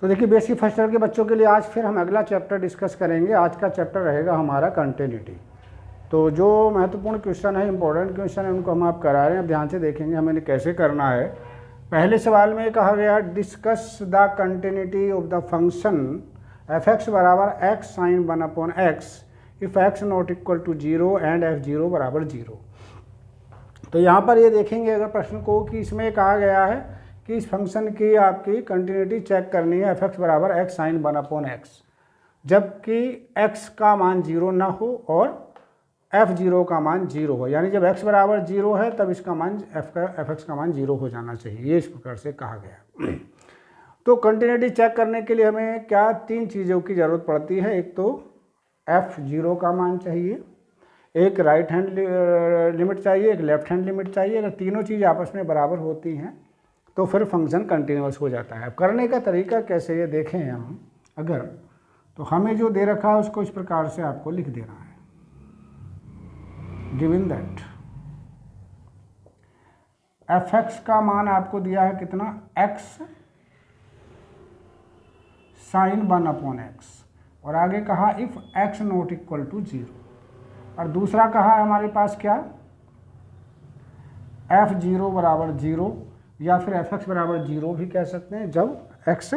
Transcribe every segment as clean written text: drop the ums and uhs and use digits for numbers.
तो देखिए basic first year के बच्चों के लिए आज फिर हम अगला चैप्टर डिस्कस करेंगे। आज का चैप्टर रहेगा हमारा कंटिन्यूटी। तो जो महत्वपूर्ण क्वेश्चन है, इंपॉर्टेंट क्वेश्चन है, उनको हम आप करा रहे हैं। अब ध्यान से देखेंगे हमें इन्हें कैसे करना है। पहले सवाल में कहा गया discuss the continuity of the function f x बराबर x sine 1/x if x not equal to 0 and f 0 बराबर 0। तो यहाँ पर ये देखेंगे अगर प्रश्न को कि इसमें कहा गया है कि इस फंक्शन की आपकी कंटिन्यूटी चेक करनी है एफ एक्स बराबर एक्स साइन 1/x, जबकि x का मान 0 ना हो और एफ 0 का मान 0 हो। यानी जब x बराबर 0 है तब इसका मान एफ एक्स का मान 0 हो जाना चाहिए। ये इस प्रकार से कहा गया। तो कंटिन्यूटी चेक करने के लिए हमें क्या तीन चीज़ों की ज़रूरत पड़ती है। एक तो एफ 0 का मान चाहिए, एक राइट हैंड लिमिट चाहिए, एक लेफ्ट हैंड लिमिट चाहिए। अगर तीनों चीज़ आपस में बराबर होती हैं तो फिर फंक्शन कंटिन्यूअस हो जाता है। करने का तरीका कैसे ये देखें हम अगर, तो हमें जो दे रखा है उसको इस प्रकार से आपको लिख देना है। गिवन दैट एफ एक्स का मान आपको दिया है कितना, एक्स साइन 1/x, और आगे कहा if x not equal to 0, और दूसरा कहा है हमारे पास क्या, एफ 0 बराबर 0, या फिर एफ एक्स बराबर 0 भी कह सकते हैं जब एक्स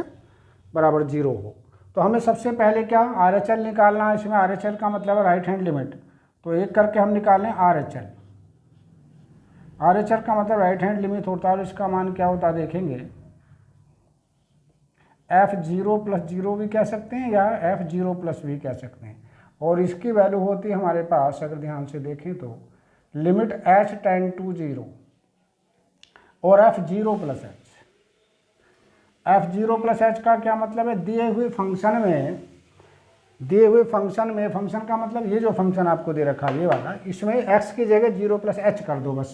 बराबर 0 हो। तो हमें सबसे पहले क्या आर एच एल निकालना है। इसमें आर एच एल का मतलब है राइट हैंड लिमिट। तो एक करके हम निकालें R H L. R H L का मतलब राइट हैंड लिमिट होता है और इसका मान क्या होता है देखेंगे, एफ 0 + 0 भी कह सकते हैं या एफ 0 + भी कह सकते हैं। और इसकी वैल्यू होती है हमारे पास, अगर ध्यान से देखें तो लिमिट एच टेंड टू 0 और एफ 0 + h। एफ 0 + h का क्या मतलब है, दिए हुए फंक्शन में फंक्शन का मतलब ये जो फंक्शन आपको दे रखा है ये वाला, इसमें x की जगह 0 + h कर दो बस।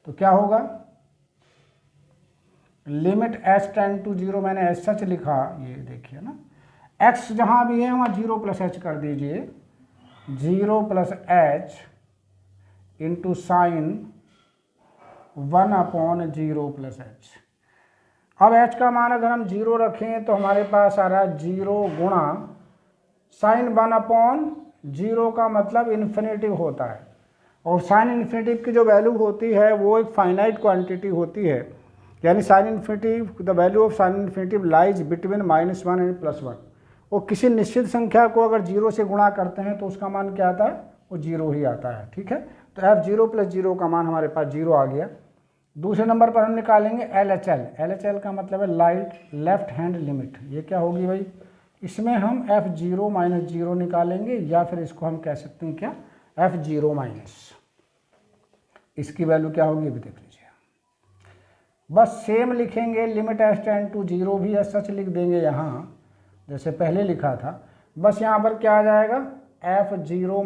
तो क्या होगा, लिमिट h टेंड टू 0, मैंने एस सच लिखा, ये देखिए ना, x जहाँ भी है वहाँ 0 + h कर दीजिए, 0 + h इंटू साइन 1/0 + h। अब h का मान अगर हम 0 रखें तो हमारे पास आ रहा है 0 गुणा साइन 1/0 का मतलब इन्फिनेटिव होता है, और साइन इन्फिनेटिव की जो वैल्यू होती है वो एक फाइनाइट क्वांटिटी होती है। यानी sine infinitive, the value of sine infinitive lies between -1 and +1। वो किसी निश्चित संख्या को अगर 0 से गुणा करते हैं तो उसका मान क्या आता है, वो 0 ही आता है। ठीक है, तो एफ 0 + 0 का मान हमारे पास 0 आ गया। दूसरे नंबर पर हम निकालेंगे L H L. L H L का मतलब है लेफ्ट हैंड लिमिट। ये क्या होगी भाई, इसमें हम एफ 0 - 0 निकालेंगे, या फिर इसको हम कह सकते हैं क्या, एफ 0-। इसकी वैल्यू क्या होगी अभी देख लीजिए। बस सेम लिखेंगे, लिमिट एच टेंड टू 0 भी है सच लिख देंगे यहाँ जैसे पहले लिखा था। बस यहाँ पर क्या आ जाएगा, एफ 0 -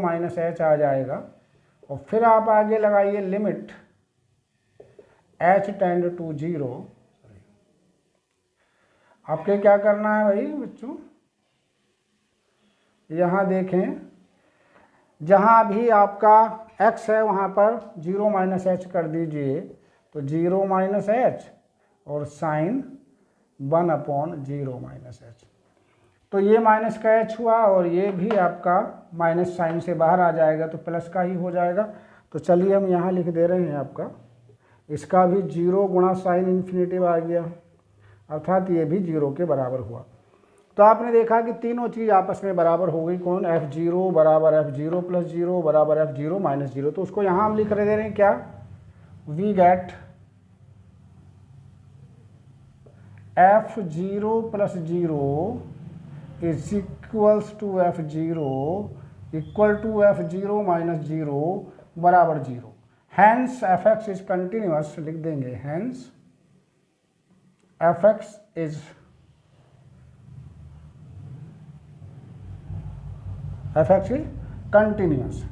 h आ जाएगा, और फिर आप आगे लगाइए लिमिट h टेंड टू 0। आपके क्या करना है भाई बच्चों, यहाँ देखें जहाँ भी आपका x है वहाँ पर 0 - h कर दीजिए, तो 0 - h और साइन 1/0 - h। तो ये माइनस का h हुआ और ये भी आपका माइनस साइन से बाहर आ जाएगा तो प्लस का ही हो जाएगा। तो चलिए हम यहाँ लिख दे रहे हैं आपका, इसका भी 0 गुणा साइन इन्फिनेटिव आ गया, अर्थात ये भी 0 के बराबर हुआ। तो आपने देखा कि तीनों चीज़ आपस में बराबर हो गई। कौन, एफ 0 बराबर एफ 0 + 0 बराबर एफ 0 - 0। तो उसको यहाँ हम लिख दे रहे हैं क्या, we get f 0 + 0 is equals to f 0 equal to f 0 - 0 बराबर 0। Hence f x is continuous, लिख देंगे hence f x is continuous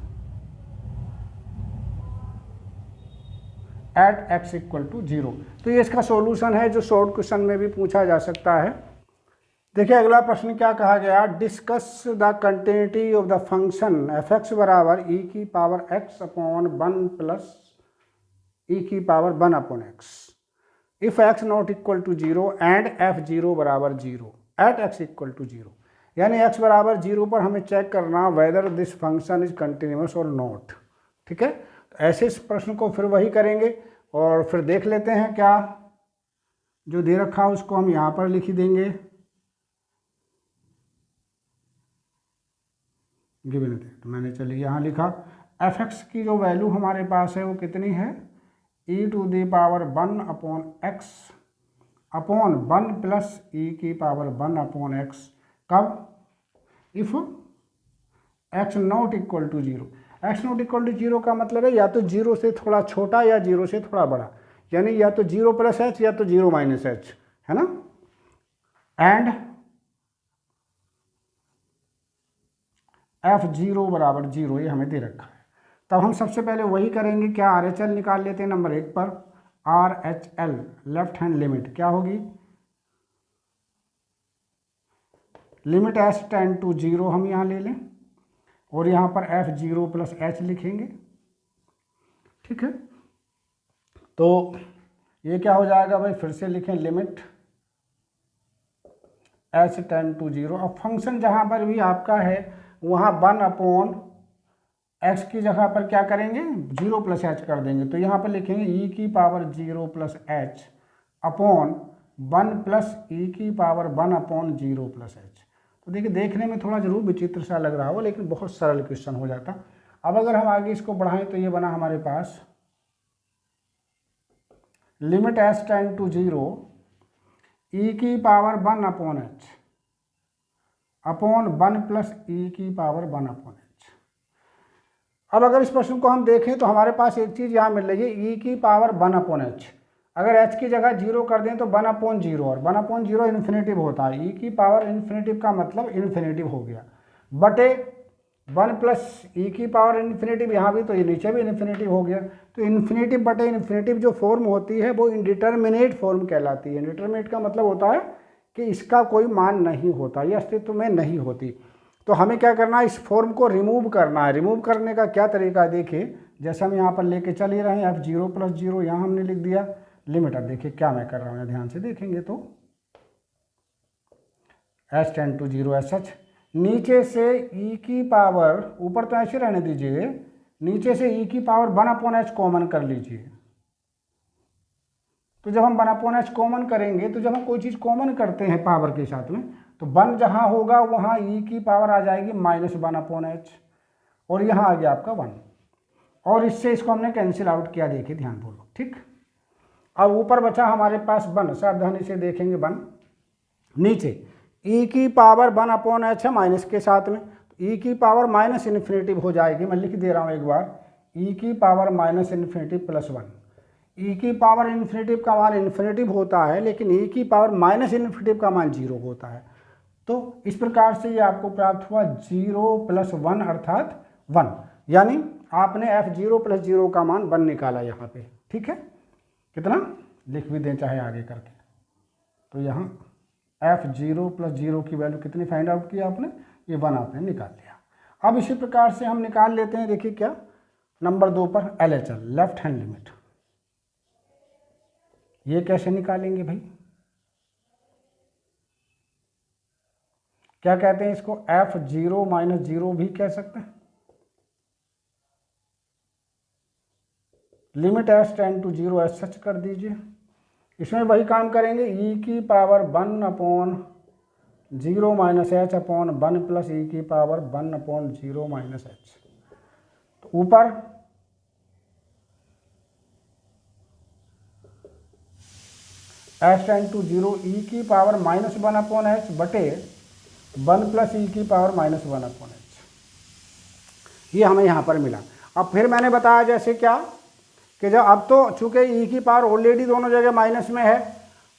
at x = 0। तो ये इसका सॉल्यूशन है जो शॉर्ट क्वेश्चन में भी पूछा जा सकता है। देखिए अगला प्रश्न क्या कहा गया, discuss the continuity of the function f x बराबर e⁻x/1 + e⁻1/x if x not equal to 0 and f 0 बराबर 0। एट एक्स इक्वल टू 0, यानी x बराबर 0 पर हमें चेक करना whether this function is continuous और नॉट। ठीक है, तो ऐसे इस प्रश्न को फिर वही करेंगे और फिर देख लेते हैं क्या जो दे रखा है उसको हम यहाँ पर लिख देंगे। गिवन तो मैंने चलिए यहाँ लिखा एफ एक्स की जो वैल्यू हमारे पास है वो कितनी है, e to the power 1 upon x upon 1 plus e की पावर 1 अपॉन एक्स। कब, if x not equal to 0। x not equal to 0 का मतलब है या तो 0 से थोड़ा छोटा या 0 से थोड़ा बड़ा, यानी या तो 0 प्लस एच या तो 0 माइनस एच, है ना। एंड f0 बराबर 0 ये हमें दे रखा है। तब हम सबसे पहले वही करेंगे, क्या RHL निकाल लेते हैं नंबर 1 पर। RHL लेफ्ट हैंड लिमिट क्या होगी, लिमिट s टेंड टू 0 हम यहाँ ले लें और यहाँ पर f0 प्लस h लिखेंगे। ठीक है, तो ये क्या हो जाएगा भाई, फिर से लिखें लिमिट s टेंड टू 0। अब फंक्शन जहाँ पर भी आपका है वहाँ 1 अपॉन x की जगह पर क्या करेंगे 0 प्लस h कर देंगे, तो यहाँ पर लिखेंगे e की power 0 plus h upon 1 plus e की पावर 1 अपॉन 0 प्लस h। तो देखिए देखने में थोड़ा जरूर विचित्र सा लग रहा हो लेकिन बहुत सरल क्वेश्चन हो जाता। अब अगर हम आगे इसको बढ़ाएं तो ये बना हमारे पास limit s tend to 0 e की power 1 upon h upon 1 plus e की पावर 1 अपॉन h। अब अगर इस प्रश्न को हम देखें तो हमारे पास एक चीज़ यहाँ मिल रही है e की पावर 1 अपॉन h, अगर h की जगह 0 कर दें तो 1 अपॉन 0 और 1 अपॉन 0 इन्फिनेटिव होता है, e की पावर इन्फिनेटिव का मतलब इन्फिनेटिव हो गया बटे 1 प्लस ई की पावर इन्फिनेटिव, यहाँ भी तो ये नीचे भी इन्फिनेटिव हो गया। तो इन्फिनेटिव बटे इन्फिनेटिव जो फॉर्म होती है वो इंडिटरमिनेट फॉर्म कहलाती है। इंडिटरमिनेट का मतलब होता है कि इसका कोई मान नहीं होता, ये अस्तित्व में नहीं होती। तो हमें क्या करना है, इस फॉर्म को रिमूव करना है। रिमूव करने का क्या तरीका है, देखिए जैसे हम यहाँ पर लेके चल ही रहे हैं f0 प्लस 0, यहाँ हमने लिख दिया लिमिट। अब देखिए क्या मैं कर रहा हूँ, ध्यान से देखेंगे तो s टेंड टू 0 एस सच, नीचे से e की पावर, ऊपर तो ऐसे रहने दीजिए, नीचे से e की पावर 1 अपॉन h कॉमन कर लीजिए। तो जब हम 1 अपॉन h कॉमन करेंगे तो जब हम कोई चीज़ कॉमन करते हैं पावर के साथ में तो 1 जहाँ होगा वहाँ e की पावर आ जाएगी -1 अपॉन h और यहाँ आ गया आपका 1 और इससे इसको हमने कैंसिल आउट किया, देखिए ध्यानपूर्वक। ठीक, अब ऊपर बचा हमारे पास 1, सावधानी से देखेंगे 1, नीचे e की पावर 1 अपॉन h है माइनस के साथ में, e की पावर माइनस इन्फिनेटिव हो जाएगी। मैं लिख दे रहा हूँ एक बार, e की power minus infinitive plus 1। e की पावर इन्फिनेटिव का मान इन्फिनेटिव होता है लेकिन e की पावर माइनस इन्फिनेटिव का मान 0 होता है। तो इस प्रकार से ये आपको प्राप्त हुआ 0 प्लस 1 अर्थात 1, यानी आपने f0 प्लस 0 का मान 1 निकाला यहाँ पे। ठीक है, कितना लिख भी दें चाहे आगे करके, तो यहाँ f0 प्लस 0 की वैल्यू कितनी फाइंड आउट किया आपने, ये 1 आपने निकाल लिया। अब इसी प्रकार से हम निकाल लेते हैं, देखिए क्या नंबर 2 पर LHL लेफ्ट हैंड लिमिट, ये कैसे निकालेंगे भाई, क्या कहते हैं इसको, f0 माइनस 0 भी कह सकते हैं। Limit s tend to 0 s सच कर दीजिए। इसमें वही काम करेंगे, e की power 1 upon 0 minus h upon 1 plus e की पावर 1 अपॉन 0 माइनस h। तो ऊपर s टेंड टू 0 e की पावर -1 अपॉन h बटे 1 प्लस ई की पावर -1 अपॉन h, ये हमें यहाँ पर मिला। अब फिर मैंने बताया जैसे क्या कि जब अब तो चूंकि e की पावर ऑलरेडी दोनों जगह माइनस में है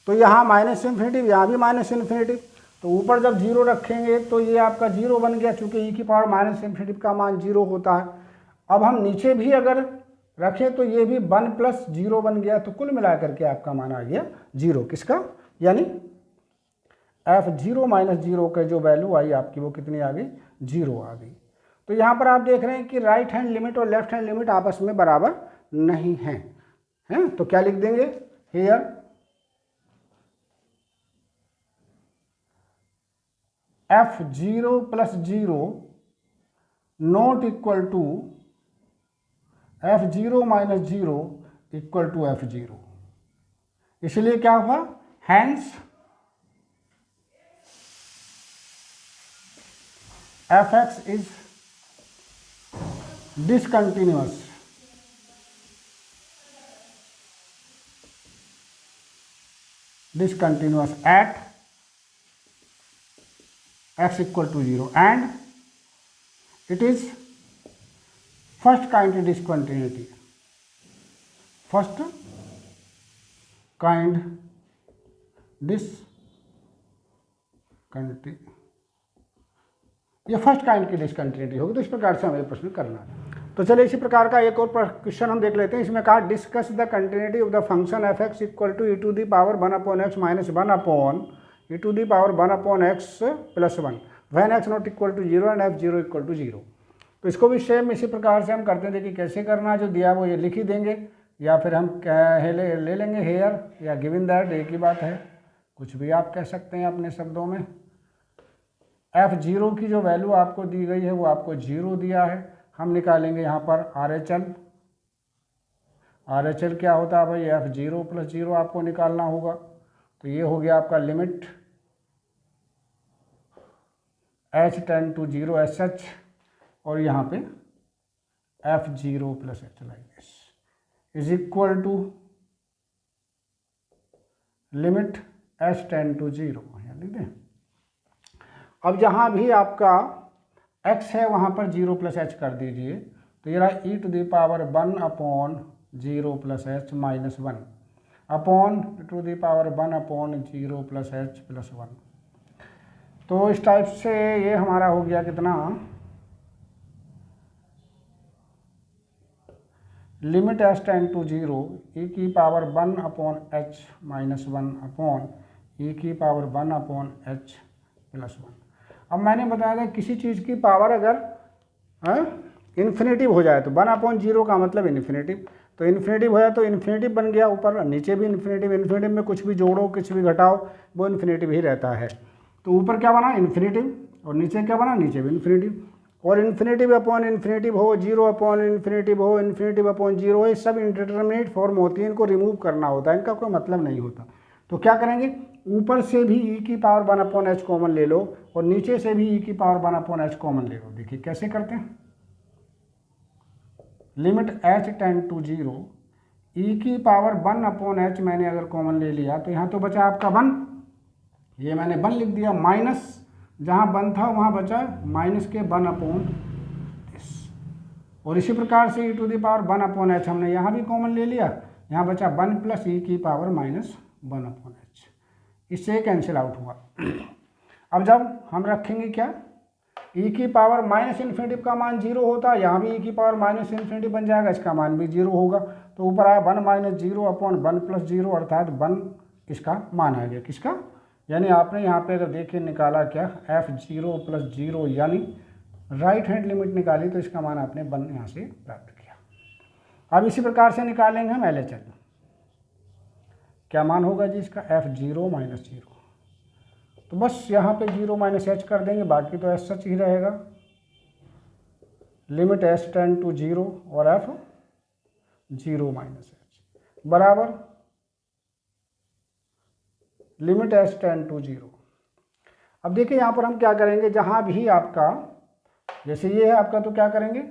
तो यहाँ माइनस इन्फिनेटिव, यहाँ भी माइनस इन्फिनेटिव, तो ऊपर जब 0 रखेंगे तो ये आपका 0 बन गया, चूंकि e की पावर माइनस इन्फिनेटिव का मान 0 होता है। अब हम नीचे भी अगर रखें तो ये भी 1 प्लस 0 बन गया, तो कुल मिलाकर के आपका मान आ गया 0, किसका, यानी f0 माइनस 0 का जो वैल्यू आई आपकी वो कितनी आ गई, 0 आ गई। तो यहाँ पर आप देख रहे हैं कि राइट हैंड लिमिट और लेफ्ट हैंड लिमिट आपस में बराबर नहीं हैं, तो क्या लिख देंगे, here f0 plus 0 not equal to f0 minus 0 equal to f0। इसलिए क्या हुआ, hence fx is discontinuous at x equal to 0 and it is first kind discontinuity, first kind discontinuity, ये फर्स्ट काइंड की डिसकंटिन्यूटी होगी। तो इस प्रकार से हमें प्रश्न करना है। तो चलिए इसी प्रकार का एक और क्वेश्चन हम देख लेते हैं। इसमें कहा discuss the continuity of the function f x equal to e to the power 1/x minus 1/e to the power 1/x plus 1 when x not equal to 0 and f0 equal to 0। तो इसको भी same इसी प्रकार से हम करते हैं। देखिए कैसे करना है, जो दिया वो ये लिख ही देंगे या फिर हम ले लेंगे हेयर या गिवन दैट, एक ही बात है, कुछ भी आप कह सकते हैं अपने शब्दों में। f0 की जो वैल्यू आपको दी गई है वो आपको 0 दिया है। हम निकालेंगे यहाँ पर RHL क्या होता है भाई, f0 प्लस 0 आपको निकालना होगा। तो ये हो गया आपका limit h tend to 0 SH और यहाँ पे f0 plus h like this is equal to limit h tend to 0, यहाँ लिख दें। अब जहाँ भी आपका x है वहाँ पर 0 प्लस h कर दीजिए। तो ये रहा e to the power 1/0 plus h minus 1 upon to the power 1/0 plus h plus 1। तो इस टाइप से ये हमारा हो गया कितना, limit h tend to 0 e की power 1/h minus 1 upon e की पावर 1/h प्लस 1। अब मैंने बताया था किसी चीज़ की पावर अगर इन्फिनेटिव हो जाए तो 1/0 का मतलब इन्फिनेटिव, तो इन्फिनेटिव हो जाए तो इन्फिनेटिव बन गया, ऊपर नीचे भी इन्फिनेटिव। इन्फिनेटिव में कुछ भी जोड़ो कुछ भी घटाओ वो इन्फिनेटिव ही रहता है। तो ऊपर क्या बना, इन्फिनेटिव, और नीचे क्या बना, नीचे भी इन्फिनेटिव। और इन्फिनेटिव अपॉन इन्फिनेटिव हो, 0 अपॉन इन्फिनेटिव हो, इन्फिनेटिव अपॉन 0 हो, ये सब इंडिटरमिनेट फॉर्म होती है, इनको रिमूव करना होता है, इनका कोई मतलब नहीं होता। तो क्या करेंगे, ऊपर से भी e की पावर 1/h कॉमन ले लो और नीचे से भी e की पावर 1/h कॉमन ले लो। देखिए कैसे करते हैं, limit h tend to 0 e की पावर 1/h मैंने अगर कॉमन ले लिया तो यहाँ तो बचा आपका 1, ये मैंने 1 लिख दिया, माइनस जहाँ 1 था वहाँ बचा माइनस के 1/this। और इसी प्रकार से e to the power 1/h हमने यहाँ भी कॉमन ले लिया, यहाँ बचा 1 प्लस e की पावर माइनस 1/h, इससे कैंसिल आउट हुआ। अब जब हम रखेंगे क्या, e की पावर माइनस इन्फिनेटिव का मान 0 होता है, यहाँ भी e की पावर माइनस इन्फिनेटिव बन जाएगा, इसका मान भी 0 होगा। तो ऊपर आया 1 माइनस 0 अपॉन 1 प्लस 0 अर्थात 1 इसका मान आ गया, किसका, यानी आपने यहाँ पे अगर देखिए निकाला क्या, f0 प्लस 0 यानी राइट हैंड लिमिट निकाली तो इसका मान आपने 1 यहाँ से प्राप्त किया। अब इसी प्रकार से निकालेंगे हम LHL, क्या मान होगा जी इसका, f0 माइनस 0। तो बस यहाँ पे 0 माइनस h कर देंगे, बाकी तो एस सच ही रहेगा। लिमिट h टेंड टू 0 और f0 माइनस h बराबर लिमिट h टेंड टू 0। अब देखिए यहाँ पर हम क्या करेंगे, जहाँ भी आपका जैसे ये है आपका, तो क्या करेंगे,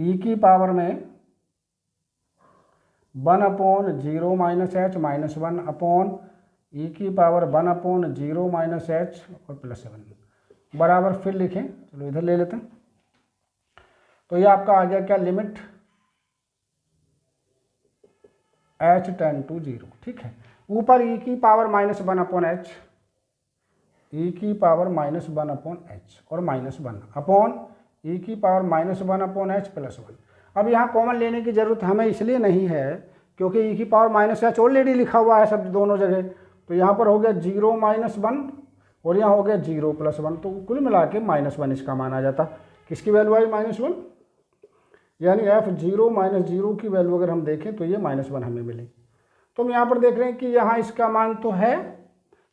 e की पावर में 1/0 minus h minus 1 upon e की पावर 1/0 माइनस h और प्लस 7 बराबर, फिर लिखें, चलो इधर ले लेते हैं। तो ये आपका आ गया क्या, लिमिट h टेंड टू 0, ठीक है। ऊपर e की पावर माइनस 1/h, e की पावर माइनस 1/h और माइनस 1 अपॉन e की पावर माइनस 1/h प्लस 1। अब यहाँ कॉमन लेने की जरूरत हमें इसलिए नहीं है क्योंकि e की पावर माइनस h ऑलरेडी लिखा हुआ है सब दोनों जगह। तो यहाँ पर हो गया 0 माइनस 1 और यहाँ हो गया 0 प्लस 1, तो कुल मिला के -1 इसका मान आ जाता। किसकी वैल्यू आई, -1, यानी f0 माइनस 0 की वैल्यू अगर हम देखें तो ये -1 हमें मिलेगी। तो हम यहाँ पर देख रहे हैं कि यहाँ इसका मान तो है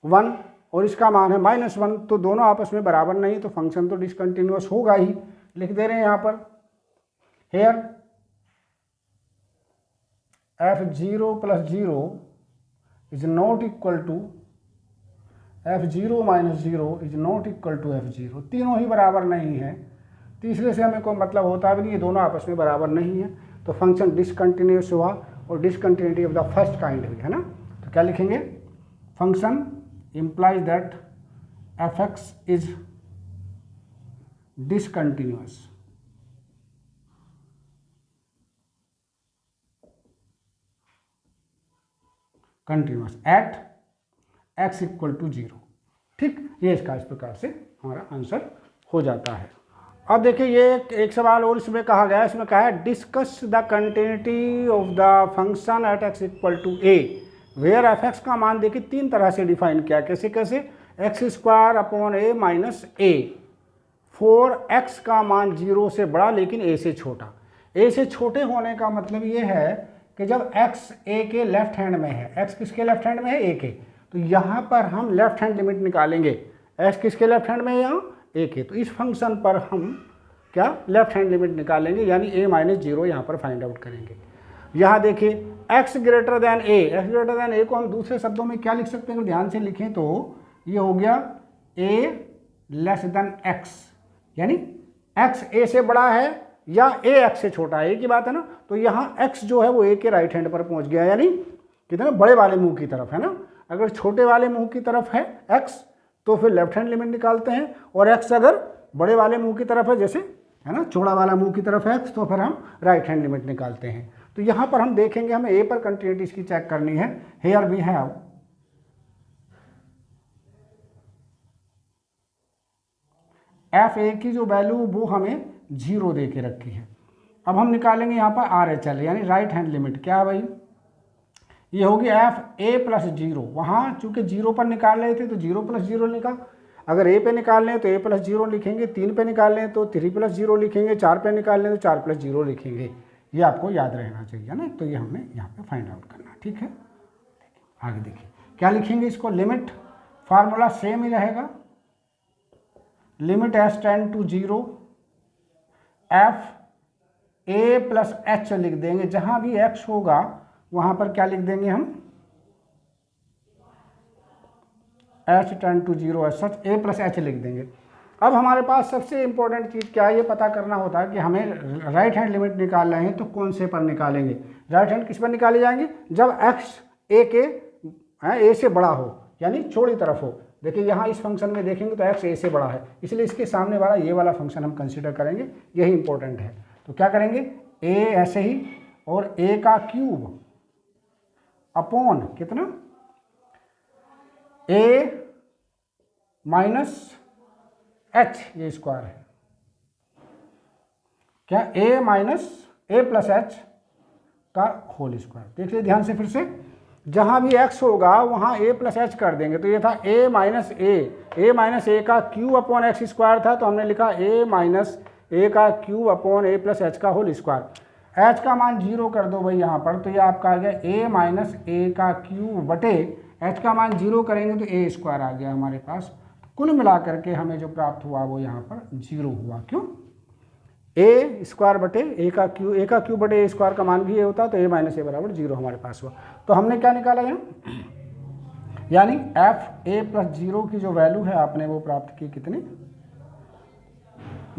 1, और इसका मान है -1, तो दोनों आपस में बराबर नहीं, तो फंक्शन तो डिसकंटिन्यूअस होगा ही। लिख दे रहे हैं यहाँ पर, here f0 + 0 is not equal to f0 - 0 is not equal to f0। तीनों ही बराबर नहीं है, तीसरे से हमें कोई मतलब होता भी नहीं, ये दोनों आपस में बराबर नहीं है, तो फंक्शन डिसकंटिन्यूअस हुआ, और discontinuity of the first kind हुई, है ना। तो क्या लिखेंगे, function implies that f(x) is discontinuous at x = 0। ठीक, ये इसका इस प्रकार से हमारा आंसर हो जाता है। अब देखिए ये एक सवाल और इसमें कहा गया है, इसमें कहा है discuss the continuity of the function at x = a where f(x) का मान देखिए 3 तरह से डिफाइन किया, कैसे कैसे, x² / a - a for x का मान 0 से बड़ा लेकिन a से छोटा। a से छोटे होने का मतलब ये है कि जब x a के लेफ्ट हैंड में है, x किसके लेफ्ट हैंड में है, a के, तो यहाँ पर हम लेफ्ट हैंड लिमिट निकालेंगे, x किसके लेफ्ट हैंड में है, यहाँ a के, तो इस फंक्शन पर हम क्या लेफ्ट हैंड लिमिट निकालेंगे, यानी a - 0 यहाँ पर फाइंड आउट करेंगे। यहाँ देखिए x greater than a को हम दूसरे शब्दों में क्या लिख सकते हैं, अगर ध्यान से लिखें तो ये हो गया a less than x, यानी x a से बड़ा है या a x से छोटा है, एक ही बात है ना। तो यहाँ x जो है वो a के राइट हैंड पर पहुँच गया, यानी कितना, बड़े वाले मुंह की तरफ, है ना। अगर छोटे वाले मुंह की तरफ है x तो फिर लेफ्ट हैंड लिमिट निकालते हैं, और x अगर बड़े वाले मुंह की तरफ है, जैसे है ना चौड़ा वाला मुंह की तरफ है x, तो फिर हम राइट हैंड लिमिट निकालते हैं। तो यहाँ पर हम देखेंगे, हमें a पर कंटिन्यूटी इसकी चेक करनी है। हेयर वी हैव f(a) की जो वैल्यू वो हमें 0 दे के रखी है। अब हम निकालेंगे यहाँ पर RHL यानी राइट हैंड लिमिट, क्या है भाई, ये होगी f(a + 0), वहाँ चूंकि 0 पर निकाल रहे थे तो 0 + 0 लिखा, अगर a पे निकाल लें तो a + 0 लिखेंगे, 3 पे निकाल लें तो 3 + 0 लिखेंगे, 4 पे निकाल लें तो 4 + 0 लिखेंगे। ये आपको याद रहना चाहिए ना, तो ये हमने यहाँ पे फाइंड आउट करना, ठीक है। आगे देखिए क्या लिखेंगे, इसको लिमिट फार्मूला सेम ही रहेगा, limit s tend to 0 f(a + h) लिख देंगे, जहां भी x होगा वहां पर क्या लिख देंगे हम, h टेंड टू 0 है, सच a + h लिख देंगे। अब हमारे पास सबसे इंपॉर्टेंट चीज़ क्या है, ये पता करना होता है कि हमें राइट हैंड लिमिट निकाल रहे हैं तो कौन से पर निकालेंगे। राइट हैंड किस पर निकाले जाएंगे, जब x a से बड़ा हो, यानी चौड़ी तरफ हो। देखिए यहाँ इस फंक्शन में देखेंगे तो x a से बड़ा है, इसलिए इसके सामने वाला ये वाला फंक्शन हम कंसिडर करेंगे, यही इंपॉर्टेंट है। तो क्या करेंगे, a ऐसे ही, और a³ अपॉन कितना, a - h, ये स्क्वायर है, क्या a + h का होल स्क्वायर। देख लीजिए ध्यान से फिर से, जहां भी x होगा वहां a + h कर देंगे, तो ये था a - a का क्यूब अपॉन x² था, तो हमने लिखा a - a का क्यूब अपॉन a + h का होल स्क्वायर। h का मान 0 कर दो भाई यहाँ पर, तो ये आपका आ गया a - a का क्यूब बटे h का मान 0 करेंगे तो a² आ गया हमारे पास। कुल मिलाकर के हमें जो प्राप्त हुआ वो यहाँ पर 0 हुआ, क्यों, a² बटे a का क्यूब बटे a² का मान भी ये होता, तो a - a = 0 हमारे पास हुआ। तो हमने क्या निकाला यहाँ, यानी f(a + 0) की जो वैल्यू है आपने वो प्राप्त की, कितनी,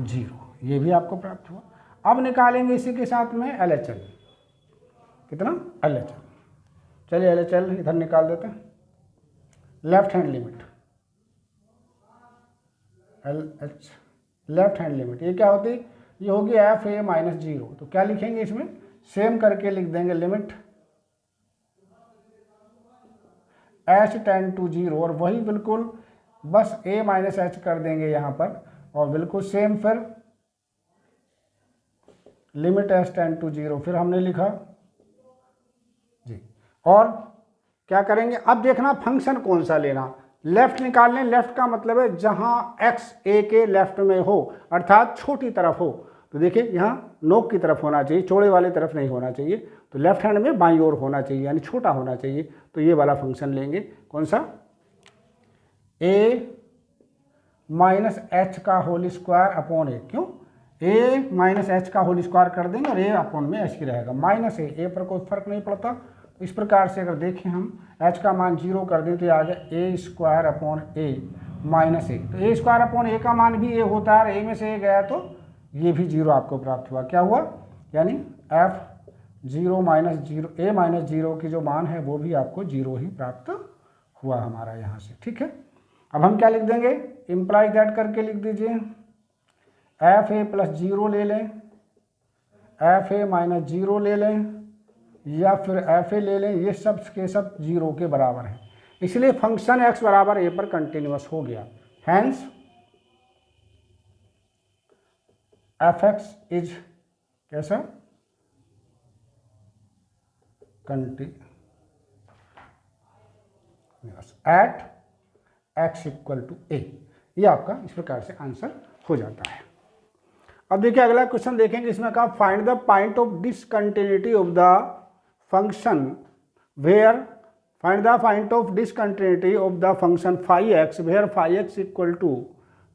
0, ये भी आपको प्राप्त हुआ। अब निकालेंगे इसी के साथ में LHL, कितना, LHL, चलिए LHL इधर निकाल देते हैं। Left hand limit LH, left hand limit ये क्या होती है, ये होगी f(a - 0), तो क्या लिखेंगे इसमें, सेम करके लिख देंगे, लिमिट h टेंड टू 0, और वही बिल्कुल बस a - h कर देंगे यहाँ पर, और बिल्कुल सेम फिर लिमिट h टेंड टू 0, फिर हमने लिखा जी। और क्या करेंगे, अब देखना फंक्शन कौन सा लेना, लेफ्ट निकाल लें, लेफ्ट का मतलब है जहां x a के लेफ्ट में हो, अर्थात छोटी तरफ हो। तो देखिए यहाँ नोक की तरफ होना चाहिए, चौड़े वाले तरफ नहीं होना चाहिए, तो लेफ्ट हैंड में बाईं ओर होना चाहिए, यानी छोटा होना चाहिए। तो ये वाला फंक्शन लेंगे, कौन सा, ए माइनस एच का होल स्क्वायर अपॉन ए। क्यों? ए माइनस एच का होल स्क्वायर कर देंगे और ए अपॉन में एच की रहेगा, माइनस ए पर कोई फर्क नहीं पड़ता। इस प्रकार से अगर देखें हम एच का मान 0 कर दें तो ये आ गया ए स्क्वायर अपॉन ए माइनस ए। तो ए स्क्वायर अपॉन ए का मान भी ए होता है, ए में से ए गया तो ये भी 0 आपको प्राप्त हुआ। क्या हुआ? यानी एफ 0 माइनस 0 ए माइनस 0 की जो मान है वो भी आपको 0 ही प्राप्त हुआ हमारा यहाँ से। ठीक है, अब हम क्या लिख देंगे? इम्प्लाई दैट करके लिख दीजिए, एफ ए प्लस 0 ले लें, एफ ए माइनस 0 ले लें, या फिर एफ ए ले लें, ये सब के सब 0 के बराबर हैं, इसलिए फंक्शन x बराबर a पर कंटिन्यूअस हो गया। हैंस एफ एक्स इज कैसा? Continuous at x equal to a। ये आपका इस प्रकार से आंसर हो जाता है। अब देखिए अगला क्वेश्चन देखेंगे, इसमें कहा find the point of discontinuity of the function where find the point of discontinuity of the function phi x where phi x equal to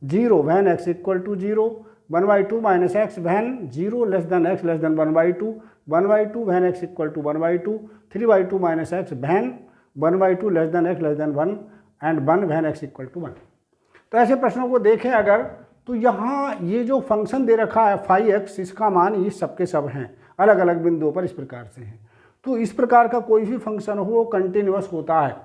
0 when x equal to 0, 1/2 minus x when 0 less than x less than 1/2, 1/2 when x equal to 1/2, 3/2 minus x when 1/2 less than x less than 1 and 1 when x equal to 1। तो ऐसे प्रश्नों को देखें अगर, तो यहाँ ये जो फंक्शन दे रखा है फाई एक्स, इसका मान ये सबके सब हैं, अलग अलग बिंदुओं पर इस प्रकार से हैं। तो इस प्रकार का कोई भी फंक्शन हो वो कंटिन्यूअस होता है।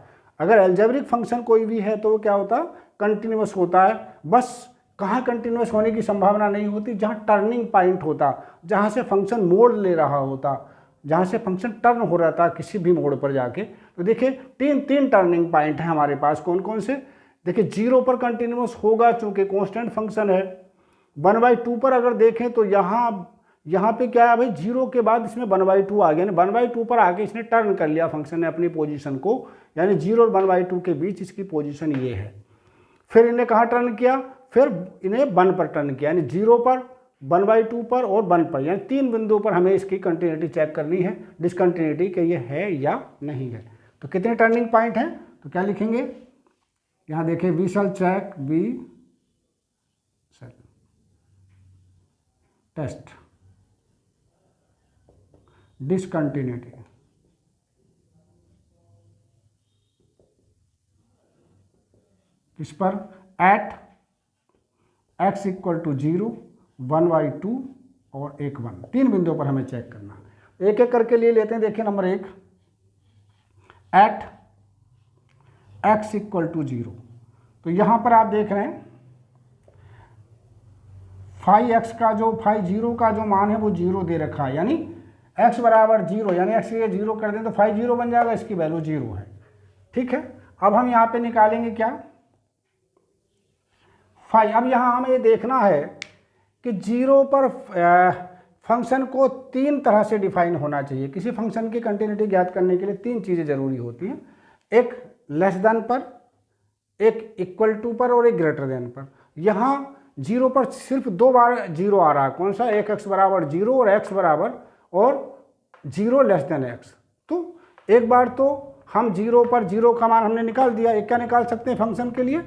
अगर एल्जेब्रिक फंक्शन कोई भी है तो वो क्या होता है? कंटिन्यूअस होता है। बस कहाँ कंटिन्यूअस होने की संभावना नहीं होती? जहाँ टर्निंग पॉइंट होता, जहाँ से फंक्शन मोड़ ले रहा होता, जहाँ से फंक्शन टर्न हो रहा था किसी भी मोड़ पर जाके। तो देखिए तीन टर्निंग पॉइंट है हमारे पास। कौन कौन से? देखिए 0 पर कंटिन्यूअस होगा चूंकि कांस्टेंट फंक्शन है। 1/2 पर अगर देखें तो यहाँ पे क्या है भाई, 0 के बाद इसमें 1/2 आ गया, 1/2 पर आके इसने टर्न कर लिया फंक्शन ने अपनी पोजीशन को, यानी 0 और 1/2 के बीच इसकी पोजीशन ये है। फिर इन्हें कहाँ टर्न किया? फिर इन्हें 1 पर टर्न किया, यानी 0 पर, 1/2 पर और 1 पर, यानी 3 बिंदुओं पर हमें इसकी कंटिन्यूटी चेक करनी है, डिसकंटिन्यूटी कि ये है या नहीं है। तो कितने टर्निंग पॉइंट हैं? तो क्या लिखेंगे यहाँ देखिए, we shall check test discontinuity इस पर एट x इक्वल टू 0, 1/2 और 1 3 बिंदुओं पर हमें चेक करना। एक एक करके लिए लेते हैं। देखिए number 1, at x equal to 0। तो यहाँ पर आप देख रहे हैं फाई x का जो फाई 0 का जो मान है वो 0 दे रखा है, यानी x बराबर 0, यानी x ये 0 कर दें तो फाई 0 बन जाएगा, इसकी वैल्यू 0 है। ठीक है, अब हम यहाँ पे निकालेंगे क्या? फाई। अब यहाँ हमें ये देखना है कि 0 पर फंक्शन को 3 तरह से डिफाइन होना चाहिए। किसी फंक्शन की कंटिन्यूटी ज्ञात करने के लिए 3 चीज़ें जरूरी होती हैं, एक लेस देन पर, एक इक्वल टू पर और एक ग्रेटर देन पर। यहाँ 0 पर सिर्फ 2 बार 0 आ रहा है। कौन सा? एक x बराबर 0 और x बराबर और 0 लेस देन x। तो एक बार तो हम 0 पर 0 का मान हमने निकाल दिया। एक क्या निकाल सकते हैं फंक्शन के लिए?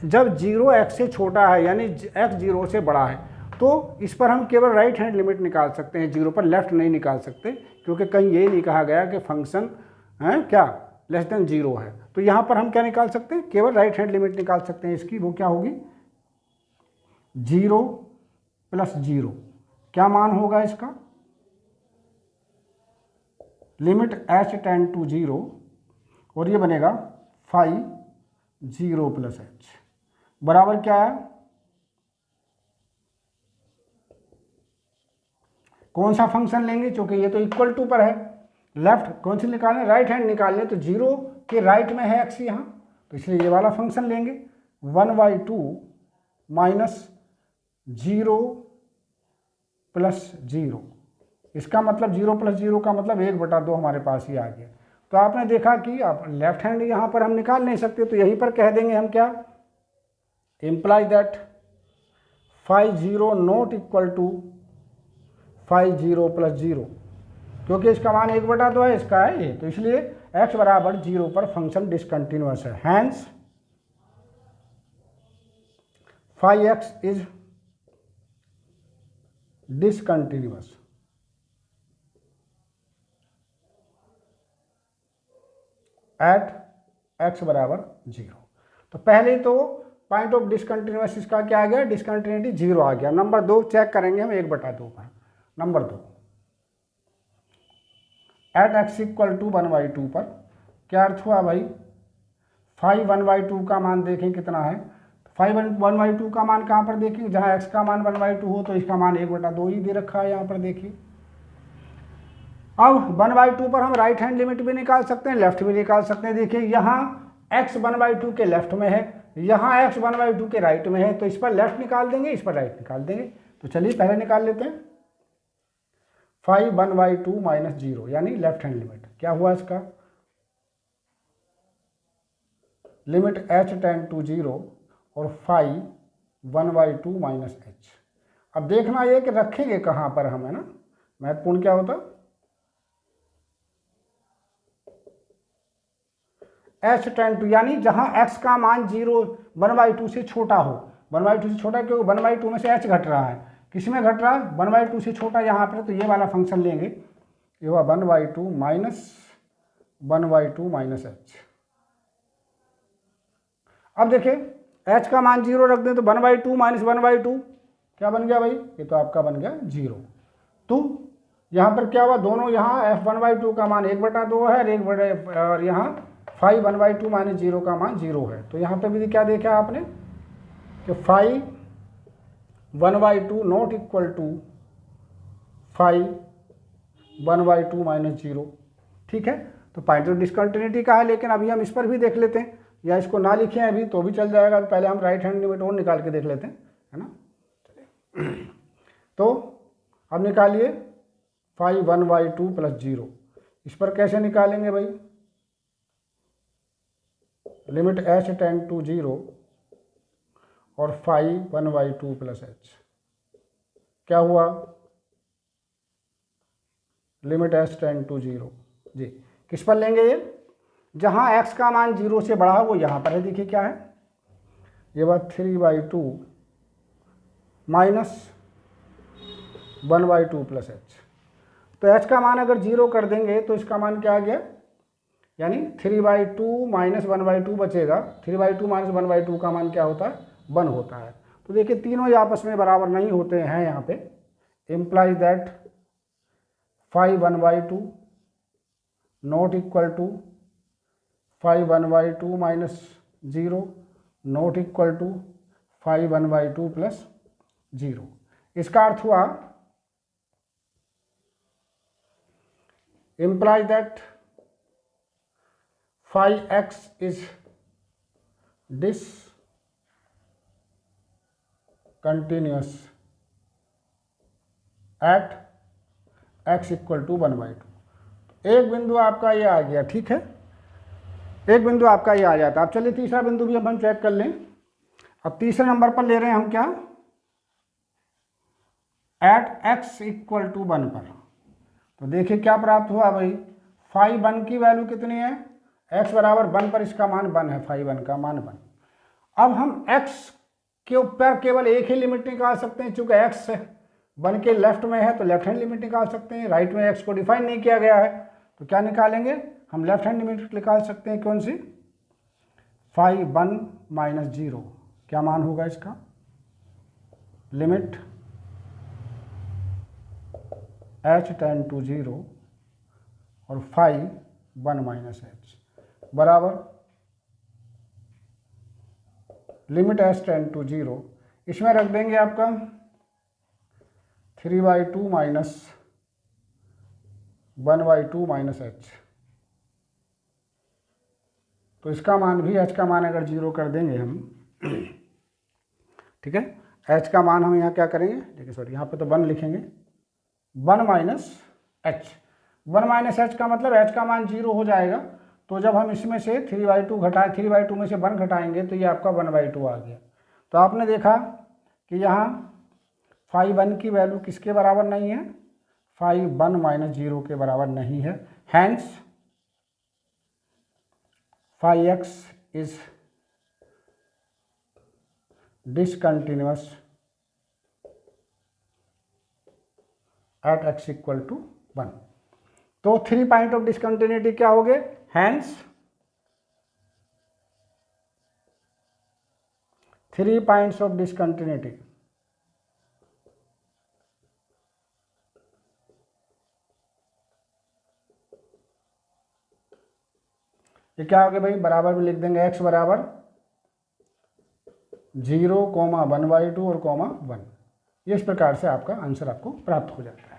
जब 0 x से छोटा है, यानी x 0 से बड़ा है, तो इस पर हम केवल राइट हैंड लिमिट निकाल सकते हैं, 0 पर लेफ्ट नहीं निकाल सकते, क्योंकि कहीं ये नहीं कहा गया कि फंक्शन है क्या लेस देन 0 है। तो यहाँ पर हम क्या निकाल सकते हैं? केवल राइट हैंड लिमिट निकाल सकते हैं इसकी। वो क्या होगी? 0 प्लस 0। क्या मान होगा इसका? लिमिट h टेंड टू 0 और ये बनेगा फाई 0 प्लस h बराबर क्या है? कौन सा फंक्शन लेंगे? क्योंकि ये तो इक्वल टू पर है। लेफ्ट कौन सी निकालें? राइट हैंड निकालने, तो 0 के राइट में है x यहाँ, तो इसलिए ये वाला फंक्शन लेंगे। 1/2 माइनस 0 प्लस 0, इसका मतलब 0 प्लस 0 का मतलब 1/2 हमारे पास ही आ गया। तो आपने देखा कि आप लेफ्ट हैंड यहाँ पर हम निकाल नहीं सकते, तो यहीं पर कह देंगे हम क्या? Imply that phi 0 not equal to phi 0 plus 0, क्योंकि इसका मान 1/2 है, इसका है ये, तो इसलिए x बराबर 0 पर फंक्शन डिसकंटिन्यूअस है। Hence phi x is discontinuous at x बराबर 0। तो पहले तो पॉइंट ऑफ डिसकंटिन्यूअस इसका क्या आ गया, डिसकंटिन्यूटी 0 आ गया। नंबर 2 चेक करेंगे हम 1/2 पर। Number 2 at x equal to 1/2 पर क्या अर्थ हुआ भाई, फाई 1/2 का मान देखें कितना है। फाई 1/2 का मान कहाँ पर देखें, जहाँ एक्स का मान 1/2 हो तो इसका मान 1/2 ही दे रखा है यहाँ पर देखिए। अब 1/2 पर हम राइट हैंड लिमिट भी निकाल सकते हैं, लेफ्ट भी निकाल सकते हैं। देखिए यहाँ x 1/2 के लेफ्ट में है, यहाँ x 1/2 के राइट में है, तो इस पर लेफ्ट निकाल देंगे, इस पर राइट निकाल देंगे। तो चलिए पहले निकाल लेते हैं। फाई 1/2 माइनस 0 यानी लेफ्ट हैंड लिमिट क्या हुआ इसका, लिमिट h टेंड टू 0 और फाई 1/2 माइनस h। अब देखना ये कि रखेंगे कहाँ पर हम, है ना, महत्वपूर्ण क्या होता, h टेंड टू यानी जहां x का मान 1/2 से छोटा हो। 1/2 से छोटा क्योंकि 1/2 में से h घट रहा है, किस में घट रहा है, 1/2 से छोटा यहाँ पर। तो ये वाला फंक्शन लेंगे, ये हुआ 1/2 माइनस 1/2 माइनस h। अब देखिए h का मान 0 रख दें तो 1/2 माइनस 1/2 क्या बन गया भाई, ये तो आपका बन गया 0। तो यहाँ पर क्या हुआ, दोनों यहाँ f 1/2 का मान 1/2 है और यहाँ फाई 1/2 माइनस 0 का मान 0 है। तो यहाँ पे भी क्या देखा आपने कि phi 1/2 not equal to phi 1/2 minus 0। ठीक है, तो पॉइंट ऑफ डिसकंटिन्यूटी का है, लेकिन अभी हम इस पर भी देख लेते हैं, या इसको ना लिखें अभी तो भी चल जाएगा। पहले हम राइट हैंड लिमिट और निकाल के देख लेते हैं, है ना। तो अब निकालिए फाई 1/2 प्लस 0, इस पर कैसे निकालेंगे भाई, लिमिट h टेंड टू 0 और फाई 1/2 प्लस h क्या हुआ, लिमिट h टेंड टू 0 जी। किस पर लेंगे ये, जहां x का मान 0 से बड़ा है वो यहाँ पर है। देखिए क्या है, ये बात 3/2 माइनस 1/2 प्लस h। तो h का मान अगर 0 कर देंगे तो इसका मान क्या आ गया, यानी 3/2 माइनस 1/2 बचेगा। 3/2 माइनस 1/2 का मान क्या होता है, 1 होता है। तो देखिए तीनों ही आपस में बराबर नहीं होते हैं यहाँ पे, implies that phi 1/2 not equal to phi 1/2 minus 0 not equal to phi 1/2 plus 0। इसका अर्थ हुआ implies that phi x is discontinuous at x equal to 1/2। एक बिंदु आपका ये आ गया, ठीक है, एक बिंदु आपका ये आ जाता। अब चलिए तीसरा बिंदु भी अब हम चेक कर लें। अब तीसरे नंबर पर ले रहे हैं हम क्या, एट x इक्वल टू 1 पर। तो देखिए क्या प्राप्त हुआ भाई, फाई 1 की वैल्यू कितनी है, x बराबर 1 पर इसका मान 1 है, फाई 1 का मान 1। अब हम x के ऊपर केवल एक ही लिमिट निकाल सकते हैं, चूंकि x 1 के लेफ्ट में है तो लेफ्ट हैंड लिमिट निकाल सकते हैं। राइट में x को डिफाइन नहीं किया गया है, तो क्या निकालेंगे हम, लेफ्ट हैंड लिमिट निकाल सकते हैं। कौन सी, फाई 1 माइनस 0 क्या मान होगा इसका, लिमिट h टेंड टू 0 और फाई 1 माइनस h बराबर लिमिट h टेंड टू 0, इसमें रख देंगे आपका 3/2 माइनस 1/2 माइनस h। तो इसका मान भी, h का मान अगर 0 कर देंगे हम, ठीक है, h का मान हम यहाँ क्या करेंगे, देखिए सॉरी यहाँ पे तो 1 लिखेंगे, 1 माइनस h। 1 माइनस h का मतलब h का मान 0 हो जाएगा। तो जब हम इसमें से 3/2 घटाएं, 3/2 में से 1 घटाएंगे तो ये आपका 1/2 आ गया। तो आपने देखा कि यहाँ फाई 1 की वैल्यू किसके बराबर नहीं है, फाई 1 माइनस 0 के बराबर नहीं है। Hence phi x is discontinuous at x equal to 1। तो 3 पॉइंट ऑफ डिसकंटिन्यूटी क्या हो गए? हैंस 3 पॉइंट्स ऑफ डिसकंटिन्यूटी ये क्या हो गया भाई? बराबर में लिख देंगे x बराबर 0, 1/2 और 1। इस प्रकार से आपका आंसर आपको प्राप्त हो जाता है।